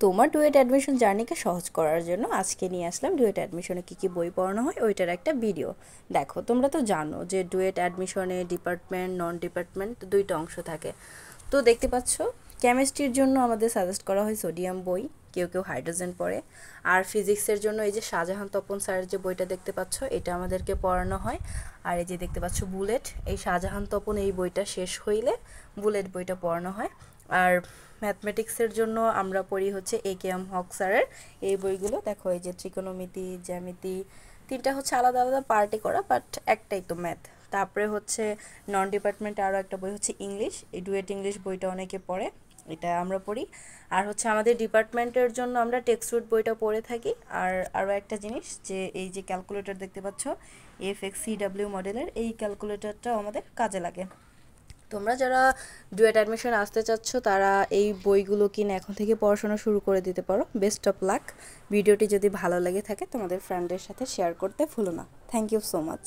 তোমার duet admission জার্নিকে সহজ করার জন্য আজকে নিয়ে আসলাম ডুয়েট অ্যাডমিশনে কী কী বই পড়ানো হয় ওইটার একটা ভিডিও। দেখো, তোমরা তো জানো যে ডুয়েট অ্যাডমিশনে ডিপার্টমেন্ট নন ডিপার্টমেন্ট দুইটা অংশ থাকে। তো দেখতে পাচ্ছ, কেমিস্ট্রির জন্য আমাদের সাজেস্ট করা হয় সোডিয়াম বই, কেউ কেউ হাইড্রোজেন পড়ে। আর ফিজিক্সের জন্য এই যে শাহজাহান তপন স্যারের যে বইটা দেখতে পাচ্ছ, এটা আমাদেরকে পড়ানো হয়। আর এই যে দেখতে পাচ্ছ বুলেট, এই শাহজাহান তপন এই বইটা শেষ হইলে বুলেট বইটা পড়ানো হয়। আর ম্যাথমেটিক্সের জন্য আমরা পড়ি হচ্ছে A.K.M হক স্যারের এই বইগুলো। দেখো, এই যে ত্রিকোণমিতি, জ্যামিতি, তিনটা হচ্ছে আলাদা আলাদা পার্টে করা, বাট একটাই তো ম্যাথ। তারপরে হচ্ছে নন ডিপার্টমেন্টে আরও একটা বই হচ্ছে ইংলিশ, এই ডুয়েট ইংলিশ বইটা অনেকে পড়ে, এটা আমরা পড়ি। আর হচ্ছে আমাদের ডিপার্টমেন্টের জন্য আমরা টেক্সট রুট বইটা পড়ে থাকি। আর আরও একটা জিনিস, যে এই যে ক্যালকুলেটর দেখতে পাচ্ছ FXCW মডেলের, এই ক্যালকুলেটরটাও আমাদের কাজে লাগে। তোমরা যারা ডুয়েট অ্যাডমিশন আসতে চাচ্ছ তারা এই বইগুলো কিনে এখন থেকে পড়াশোনা শুরু করে দিতে পারো। Best of luck. ভিডিওটি যদি ভালো লেগে থাকে তোমাদের ফ্রেন্ডদের সাথে শেয়ার করতে ভুলো না। Thank you so much.